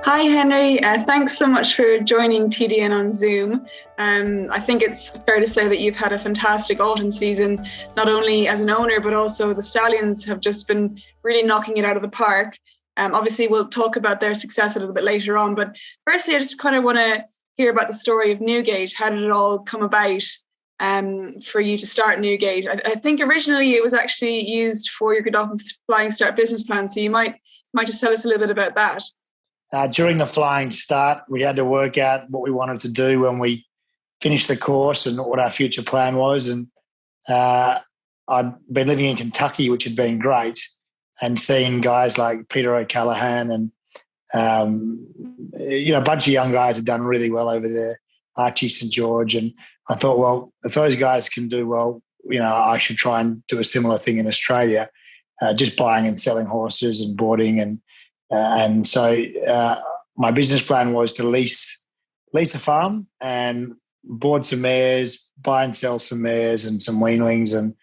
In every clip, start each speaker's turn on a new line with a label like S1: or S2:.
S1: Hi, Henry. Thanks so much for joining TDN on Zoom. I think it's fair to say that you've had a fantastic autumn season, not only as an owner, but also the Stallions have just been really knocking it out of the park. Obviously, we'll talk about their success a little bit later on. But firstly, I just kind of want to hear about the story of Newgate. How did it all come about for you to start Newgate? I think originally it was actually used for your Godolphin Flying Start business plan. So you might just tell us a little bit about that.
S2: During the flying start, we had to work out what we wanted to do when we finished the course and what our future plan was. And I'd been living in Kentucky, which had been great, and seeing guys like Peter O'Callaghan and, a bunch of young guys had done really well over there, Archie St. George. And I thought, well, if those guys can do well, I should try and do a similar thing in Australia, just buying and selling horses and boarding and so my business plan was to lease a farm and board some mares, buy and sell some mares and some weanlings, and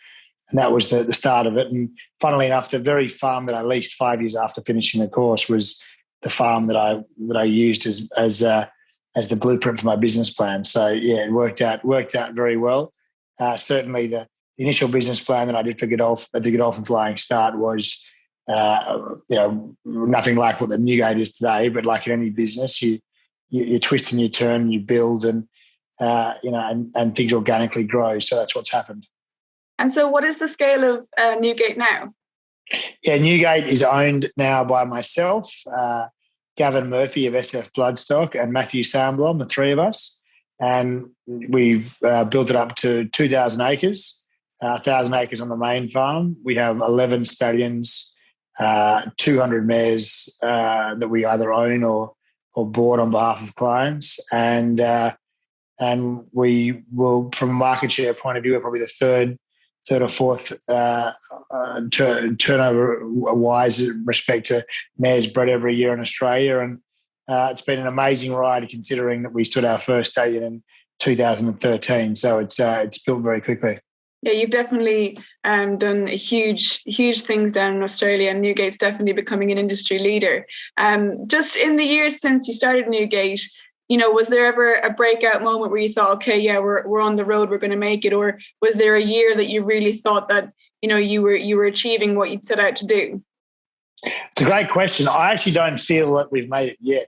S2: that was the start of it. And funnily enough, the very farm that I leased 5 years after finishing the course was the farm that I used as the blueprint for my business plan. So yeah, it worked out very well. Certainly, the initial business plan that I did for the Godolphin Flying Start was, nothing like what the Newgate is today, but like in any business, you twist and you turn, you build, and things organically grow. So that's what's happened.
S1: And so, what is the scale of Newgate now?
S2: Yeah, Newgate is owned now by myself, Gavin Murphy of SF Bloodstock, and Matthew Samblom, the three of us, and we've built it up to 2,000 acres, 1,000 acres on the main farm. We have 11 stallions. 200 mares that we either own or board on behalf of clients, and we will, from a market share point of view, we're probably the third or fourth turnover wise in respect to mares bred every year in Australia, and it's been an amazing ride considering that we stood our first stallion in 2013. So it's built very quickly.
S1: Yeah, you've definitely done huge things down in Australia, and Newgate's definitely becoming an industry leader. Just in the years since you started Newgate, was there ever a breakout moment where you thought, okay, yeah, we're on the road, we're going to make it, or was there a year that you really thought that you were achieving what you'd set out to do?
S2: It's a great question. I actually don't feel that we've made it yet.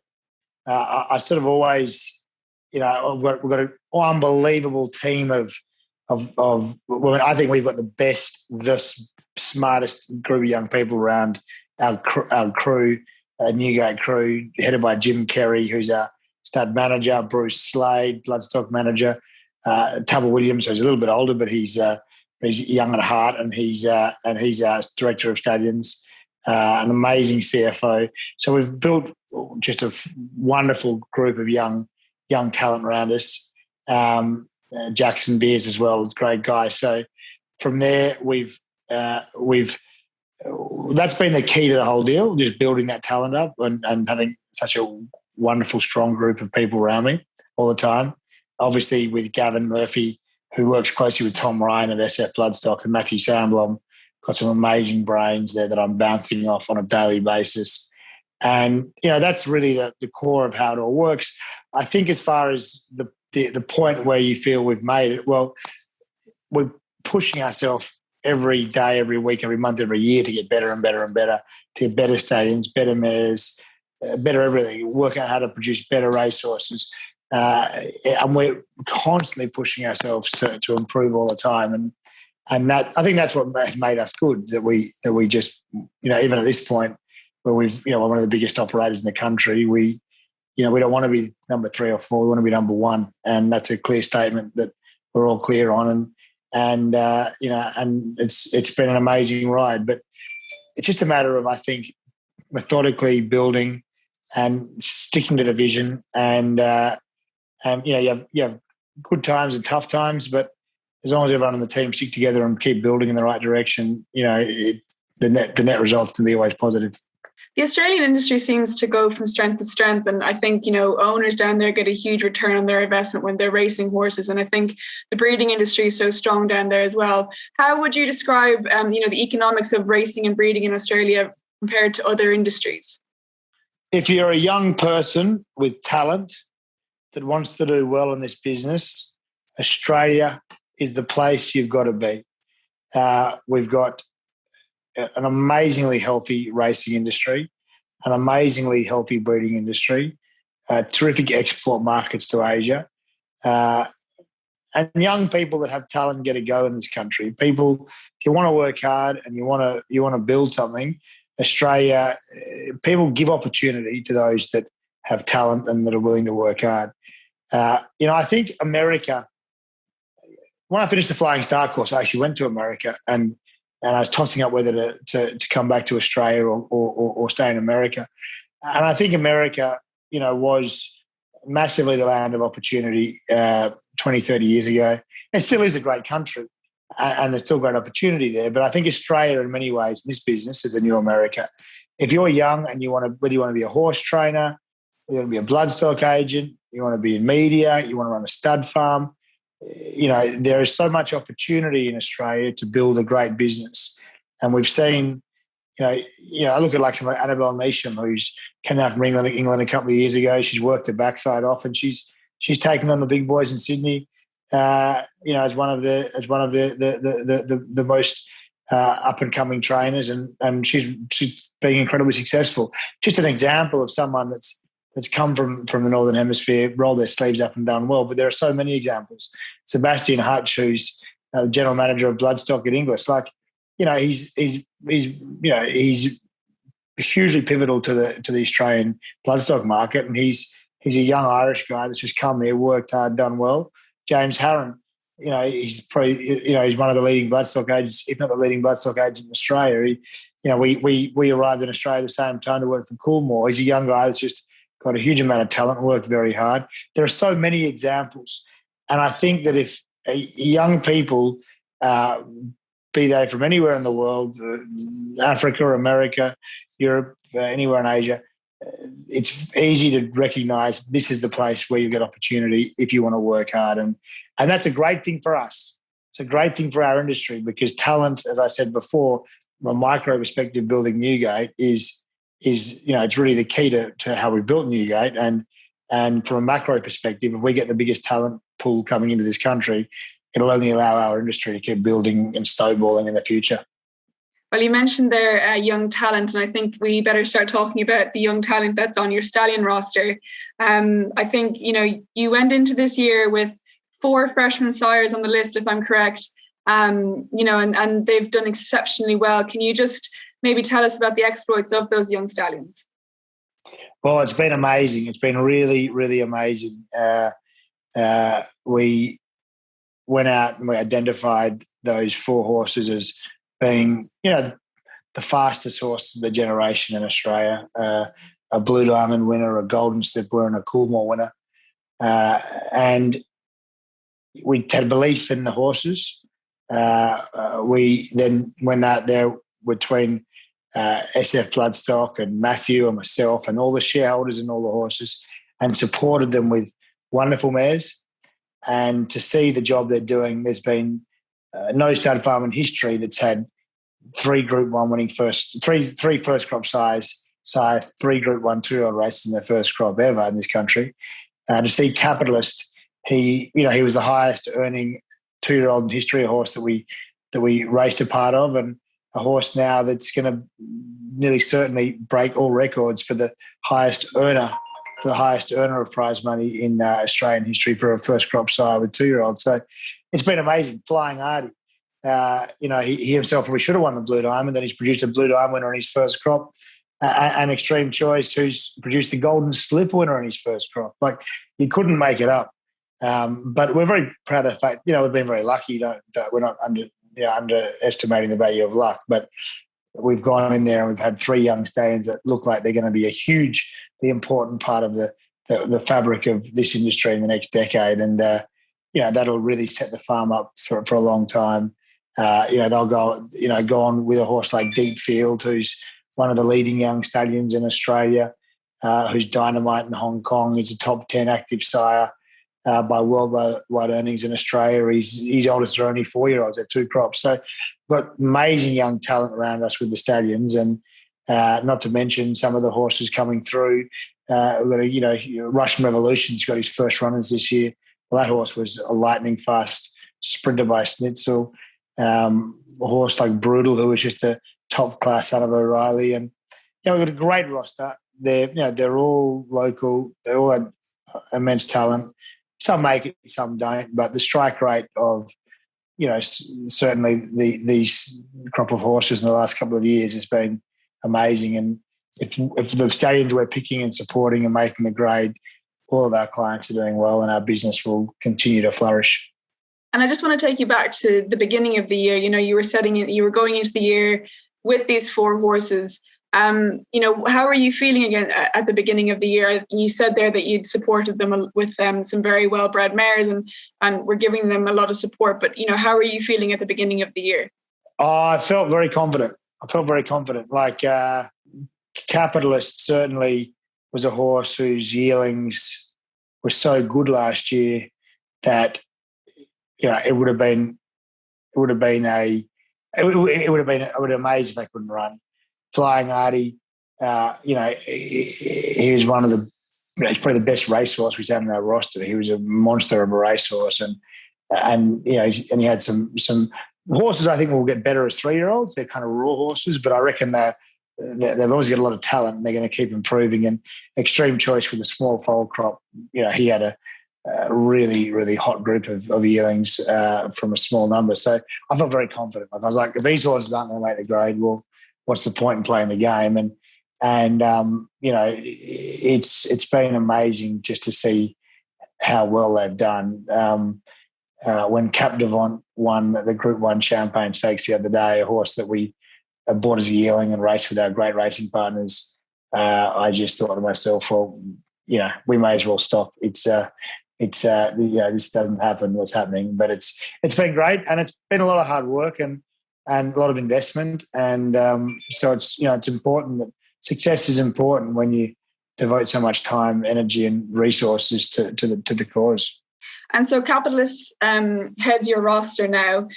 S2: I sort of always, we've got an unbelievable team of I think we've got the smartest group of young people around our crew, Newgate crew, headed by Jim Kerry, who's our stud manager, Bruce Slade, bloodstock manager, Tubber Williams, who's a little bit older, but he's young at heart, and he's our director of stallions, an amazing CFO. So we've built just a wonderful group of young talent around us. Jackson Beers as well, great guy. So from there, we've that's been the key to the whole deal, just building that talent up and having such a wonderful, strong group of people around me all the time. Obviously, with Gavin Murphy, who works closely with Tom Ryan at SF Bloodstock, and Matthew Samblom, got some amazing brains there that I'm bouncing off on a daily basis. And that's really the core of how it all works. I think as far as the point where you feel we've made it, well, we're pushing ourselves every day, every week, every month, every year to get better and better and better, to get better stallions, better mares, better everything, work out how to produce better racehorses. And we're constantly pushing ourselves to improve all the time. And that, I think that's what has made us good, that we just, even at this point where we've, one of the biggest operators in the country, we don't want to be number 3 or 4. We want to be number 1, and that's a clear statement that we're all clear on. And it's been an amazing ride. But it's just a matter of, I think, methodically building and sticking to the vision. And you have good times and tough times, but as long as everyone on the team stick together and keep building in the right direction, the net results can be always positive.
S1: The Australian industry seems to go from strength to strength, and I think owners down there get a huge return on their investment when they're racing horses, and I think the breeding industry is so strong down there as well. How would you describe the economics of racing and breeding in Australia compared to other industries?
S2: if you're a young person with talent that wants to do well in this business, Australia is the place you've got to be. We've got an amazingly healthy racing industry, an amazingly healthy breeding industry, terrific export markets to Asia, and young people that have talent get a go in this country. People, if you want to work hard and you want to build something, Australia, people give opportunity to those that have talent and that are willing to work hard. I think America. When I finished the Flying Star course, I actually went to America and I was tossing up whether to come back to Australia or stay in America. And I think America, was massively the land of opportunity 20, 30 years ago. It still is a great country and there's still great opportunity there. But I think Australia, in many ways, in this business is a new America. If you're young and whether you want to be a horse trainer, you want to be a bloodstock agent, you want to be in media, you want to run a stud farm, there is so much opportunity in Australia to build a great business. And we've seen, I look at like someone like Annabelle Neesham, who's came out from England a couple of years ago. She's worked her backside off, and she's taken on the big boys in Sydney. As one of the most up and coming trainers, and she's being incredibly successful. Just an example of someone that's come from the Northern Hemisphere, rolled their sleeves up and done well. But there are so many examples. Sebastian Hutch, who's the general manager of Bloodstock at Inglis, he's hugely pivotal to the Australian bloodstock market, and he's a young Irish guy that's just come here, worked hard, done well. James Harron, he's probably he's one of the leading bloodstock agents, if not the leading bloodstock agent in Australia. We arrived in Australia at the same time to work for Coolmore. He's a young guy that's just got a huge amount of talent and worked very hard. There are so many examples. And I think that if young people, be they from anywhere in the world, Africa, America, Europe, anywhere in Asia, it's easy to recognise this is the place where you get opportunity if you want to work hard. And that's a great thing for us. It's a great thing for our industry because talent, as I said before, from a micro perspective, building Newgate is it's really the key to how we built Newgate. And from a macro perspective, if we get the biggest talent pool coming into this country, it'll only allow our industry to keep building and snowballing in the future.
S1: Well, you mentioned there young talent, and I think we better start talking about the young talent that's on your stallion roster. I think, you went into this year with 4 freshman sires on the list, if I'm correct, and they've done exceptionally well. Can you just maybe tell us about the exploits of those young stallions?
S2: Well, it's been amazing. It's been really, really amazing. We went out and we identified those 4 horses as being, the fastest horse of the generation in Australia. A Blue Diamond winner, a Golden Slip winner, and a Coolmore winner. And we had belief in the horses. We then went out there between SF Bloodstock and Matthew and myself and all the shareholders and all the horses and supported them with wonderful mares. And to see the job they're doing, there's been no stud farm in history that's had 3 Group 1 winning three first crop sires, 3 Group 1 2-year-old races in their first crop ever in this country. To see Capitalist, he was the highest earning 2-year-old in history, a horse that we raced a part of, and a horse now that's going to nearly certainly break all records for the highest earner of prize money in Australian history for a first crop sire with 2-year-olds. So it's been amazing. Flying Hardy, he himself probably should have won the Blue Diamond. Then he's produced a Blue Diamond winner in his first crop. And Extreme Choice, who's produced the Golden Slip winner in his first crop. Like, you couldn't make it up. But we're very proud of the fact, we've been very lucky. We're not underestimating the value of luck, but we've gone in there and we've had 3 young stallions that look like they're going to be a hugely important part of the fabric of this industry in the next decade. And, that'll really set the farm up for a long time. They'll go on with a horse like Deep Field, who's one of the leading young stallions in Australia, who's dynamite in Hong Kong. He's a top 10 active sire by worldwide earnings in Australia. His oldest are only 4-year-olds at 2 crops. So we've got amazing young talent around us with the stallions. And Not to mention some of the horses coming through. We've got Russian Revolution's got his first runners this year. Well, that horse was a lightning fast sprinter by Schnitzel. A horse like Brutal, who was just a top class son of O'Reilly, and we've got a great roster. They're all local. They all had immense talent. Some make it, some don't. But the strike rate of certainly these crop of horses in the last couple of years has been amazing. And if the stallions we're picking and supporting and making the grade, all of our clients are doing well, and our business will continue to flourish.
S1: And I just want to take you back to the beginning of the year. You were going into the year with these 4 horses. How are you feeling again at the beginning of the year? You said there that you'd supported them with some very well-bred mares and were giving them a lot of support. But, how are you feeling at the beginning of the year?
S2: I felt very confident. Like Capitalist certainly was a horse whose yearlings were so good last year that it would have been amazing if they couldn't run. Flying Artie, he was one of the, he's probably the best racehorse we've had in our roster. He was a monster of a racehorse, and he had some horses I think will get better as 3-year-olds. They're kind of raw horses, but I reckon they've always got a lot of talent, and they're going to keep improving. And Extreme Choice with a small foal crop, he had a really, really hot group of yearlings from a small number. So I felt very confident. I was like, if these horses aren't going to make the grade, well, what's the point in playing the game? And it's been amazing just to see how well they've done. When Cap Devant won the Group 1 Champagne Stakes the other day, a horse that we bought as a yearling and raced with our great racing partners, I just thought to myself, well, we may as well stop. This doesn't happen, what's happening. But it's been great, and it's been a lot of hard work and a lot of investment. And so it's important that success is important when you devote so much time, energy and resources to the cause.
S1: And so Capitalist heads your roster now.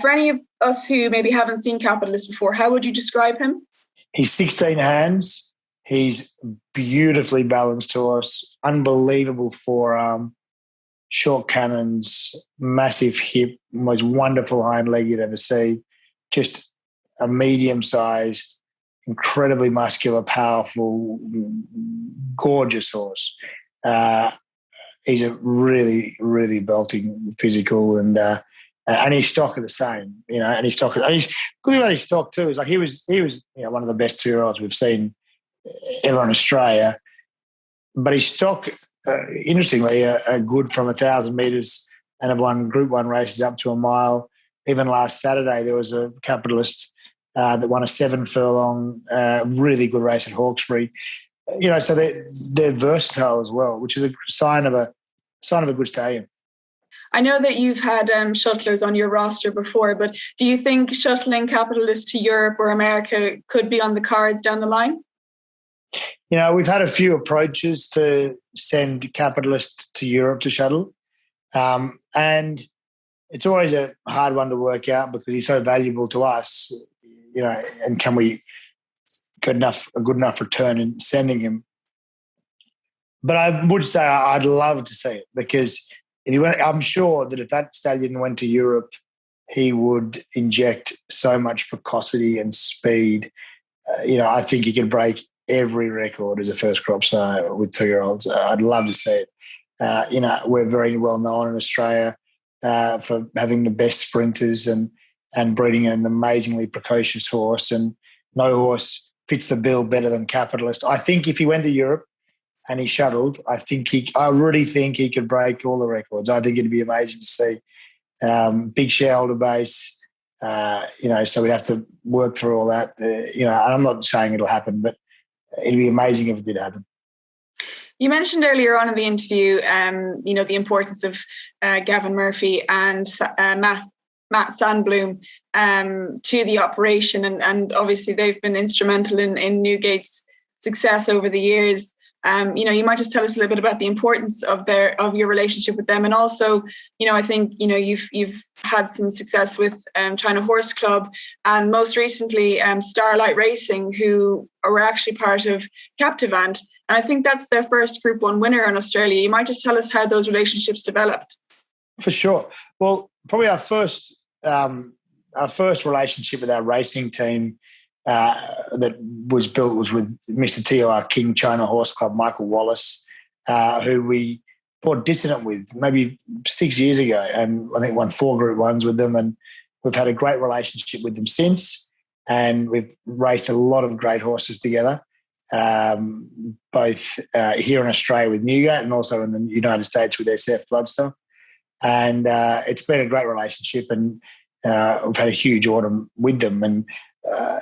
S1: For any of us who maybe haven't seen Capitalist before, how would you describe him?
S2: He's 16 hands. He's beautifully balanced horse, unbelievable forearm, short cannons, massive hip, most wonderful hind leg you'd ever see. Just a medium-sized, incredibly muscular, powerful, gorgeous horse. He's a really, really belting physical, and his stock are the same, and his stock. And he's good about his stock too. Is like he was one of the best 2-year-olds we've seen ever in Australia. But his stock, interestingly, are good from 1,000 metres and have won Group 1 races up to a mile. Even last Saturday, there was a Capitalist that won a 7 furlong, really good race at Hawkesbury. So they're versatile as well, which is a sign of a good stallion.
S1: I know that you've had shuttlers on your roster before, but do you think shuttling Capitalist to Europe or America could be on the cards down the line?
S2: We've had a few approaches to send Capitalist to Europe to shuttle. And it's always a hard one to work out because he's so valuable to us, and can we get a good enough return in sending him? But I would say I'd love to see it, because I'm sure that if that stallion went to Europe, he would inject so much precocity and speed. I think he could break every record as a first crop sire with 2-year-olds. I'd love to see it. We're very well known in Australia for having the best sprinters and breeding an amazingly precocious horse, and no horse fits the bill better than Capitalist. I think if he went to Europe and he shuttled, I really think he could break all the records. I think it'd be amazing to see. Big shareholder base, so we'd have to work through all that. I'm not saying it'll happen, but it'd be amazing if it did happen.
S1: You mentioned earlier on in the interview, the importance of Gavin Murphy and Matt Sandbloom to the operation, and obviously they've been instrumental in Newgate's success over the years. You might just tell us a little bit about the importance of your relationship with them, and also, I think you've had some success with China Horse Club, and most recently Starlight Racing, who were actually part of Captivant, and I think that's their first Group 1 winner in Australia. You might just tell us how those relationships developed.
S2: For sure. Well, probably our first relationship with our racing team that was built was with Mr. TOR King China Horse Club, Michael Wallace, who we bought Dissident with maybe 6 years ago, and I think won 4 Group 1s with them, and we've had a great relationship with them since, and we've raced a lot of great horses together, both here in Australia with Newgate and also in the United States with SF Bloodstock. And it's been a great relationship, and we've had a huge autumn with them. And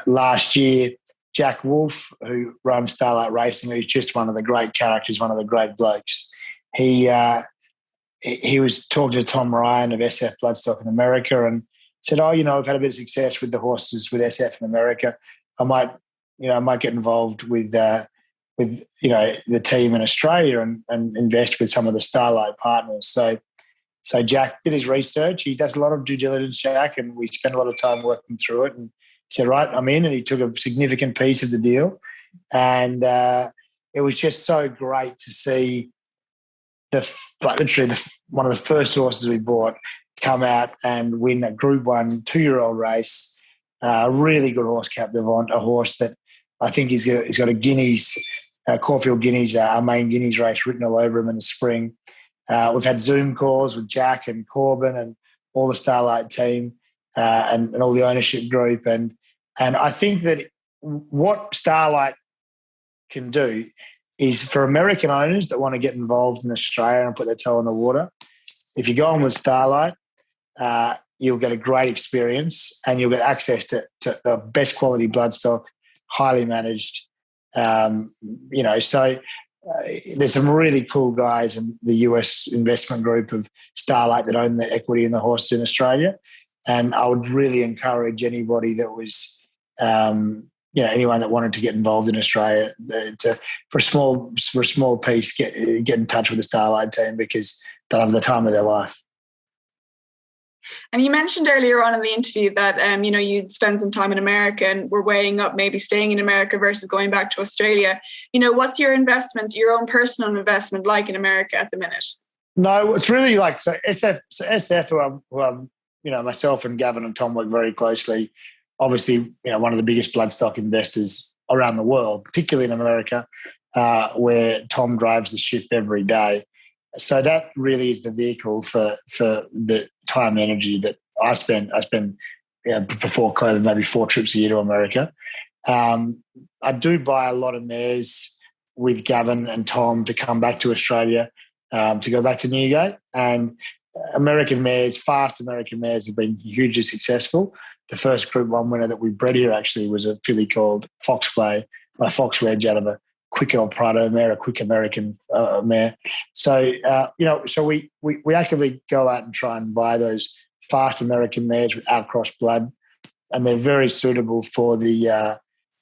S2: last year, Jack Wolf, who runs Starlight Racing, who's just one of the great characters, one of the great blokes, he was talking to Tom Ryan of SF Bloodstock in America and said, we've had a bit of success with the horses with SF in America. I might get involved with the team in Australia and invest with some of the Starlight partners. So Jack did his research. He does a lot of due diligence, Jack, and we spent a lot of time working through it. And he said, right, I'm in. And he took a significant piece of the deal. And it was just so great to see literally one of the first horses we bought come out and win a Group 1 2-year-old race. A really good horse, Cap Devant, a horse that I think he's got a Guineas, Caulfield Guineas, our main Guineas race written all over him in the spring. We've had Zoom calls with Jack and Corbin and all the Starlight team and all the ownership group. And I think that what Starlight can do is for American owners that want to get involved in Australia and put their toe in the water, if you go on with Starlight, you'll get a great experience and you'll get access to the best quality bloodstock, highly managed. There's some really cool guys in the US investment group of Starlight that own the equity in the horses in Australia. And I would really encourage anybody that was, anyone that wanted to get involved in Australia for a small piece, get in touch with the Starlight team because they'll have the time of their life.
S1: And you mentioned earlier on in the interview that, you'd spend some time in America and were weighing up maybe staying in America versus going back to Australia. What's your investment, your own personal investment like in America at the minute?
S2: No, it's really SF, who myself and Gavin and Tom work very closely. Obviously, one of the biggest bloodstock investors around the world, particularly in America, where Tom drives the ship every day. So that really is the vehicle for the time and energy that I spend. Before COVID, maybe 4 trips a year to America. I do buy a lot of mares with Gavin and Tom to come back to Australia, to go back to Newgate. And American mares, fast American mares, have been hugely successful. The first Group 1 winner that we bred here actually was a filly called Foxplay, by Fox Wedge, out of a quick El Prado mare, a quick American mare. So, so we actively go out and try and buy those fast American mares with outcross blood, and they're very suitable for the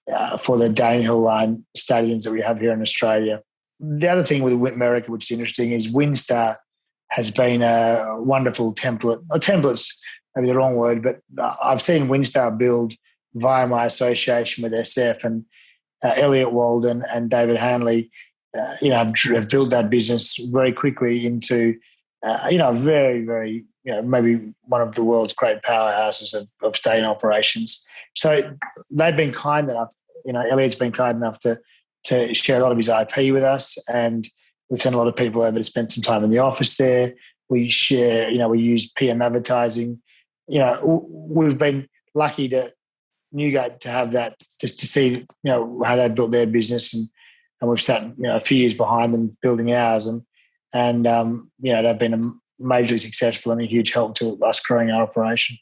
S2: Danehill line stallions that we have here in Australia. The other thing with America, which is interesting, is Winstar has been a wonderful template. Template's maybe the wrong word, but I've seen Winstar build via my association with SF, and Elliot Walden and David Hanley, have built that business very quickly into, very, very, maybe one of the world's great powerhouses of stallion operations. So they've been kind enough, Elliot's been kind enough to share a lot of his IP with us, and we've sent a lot of people over to spend some time in the office there. We share, we use PM advertising. We've been lucky to Newgate to have that, just to see, how they built their business, and we've sat, a few years behind them building ours, and they've been majorly successful and a huge help to us growing our operation.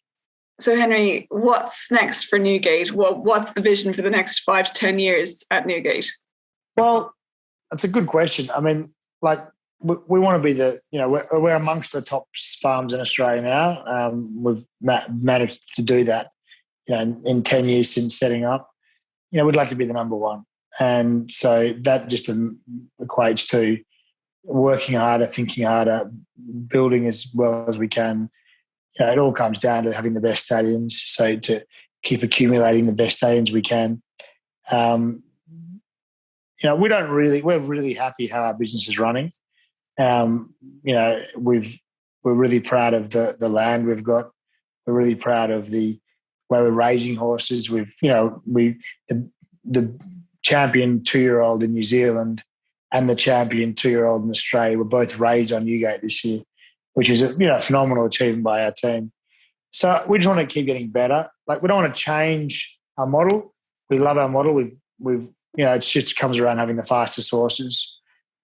S1: So Henry, what's next for Newgate? What's the vision for the next 5 to 10 years at Newgate?
S2: Well, that's a good question. I mean, we want to be we're amongst the top farms in Australia now. We've managed to do that, in 10 years since setting up. We'd like to be the number one. And so that just equates to working harder, thinking harder, building as well as we can. It all comes down to having the best stallions. So to keep accumulating the best stallions we can. We're really happy how our business is running. We're really proud of the land we've got. We're really proud of the way we're raising horses. The champion 2-year-old in New Zealand and the champion 2-year-old in Australia were both raised on Newgate this year, which is a phenomenal achievement by our team. So we just want to keep getting better. Like, we don't want to change our model. We love our model. It just comes around having the fastest horses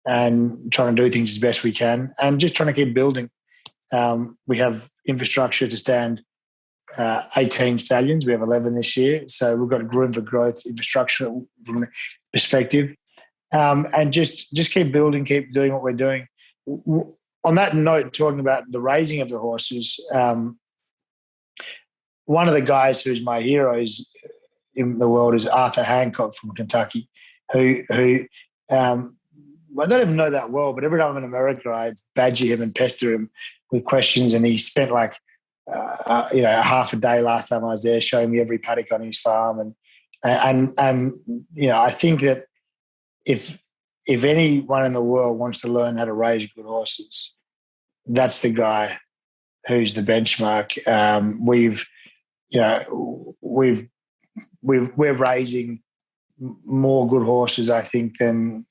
S2: and trying to do things as best we can and just trying to keep building. We have infrastructure to stand 18 stallions. We have 11 this year. So we've got room for growth, infrastructure from a perspective. And just keep building, keep doing what we're doing. On that note, talking about the raising of the horses, one of the guys who's my heroes in the world is Arthur Hancock from Kentucky, who I don't even know that well, but every time I'm in America, I badger him and pester him with questions, and he spent half a day last time I was there showing me every paddock on his farm, and I think that if anyone in the world wants to learn how to raise good horses, that's the guy who's the benchmark. We're raising more good horses, I think, than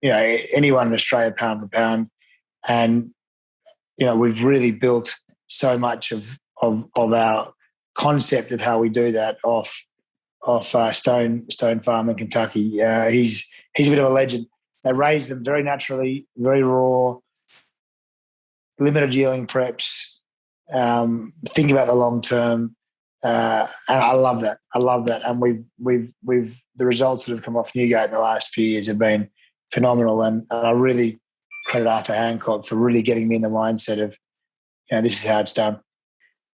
S2: anyone in Australia pound for pound, and we've really built so much of our concept of how we do that off Stone Farm in Kentucky. He's a bit of a legend. They raise them very naturally, very raw, limited yearling preps, think about the long term, and I love that. And we've the results that have come off Newgate in the last few years have been phenomenal, and I really credit Arthur Hancock for really getting me in the mindset of, this is how it's done.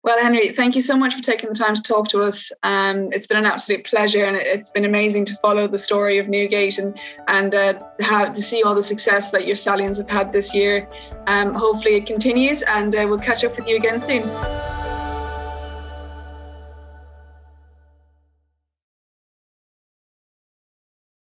S1: Well, Henry, thank you so much for taking the time to talk to us. It's been an absolute pleasure, and it's been amazing to follow the story of Newgate and to see all the success that your stallions have had this year. Hopefully it continues, and we'll catch up with you again soon.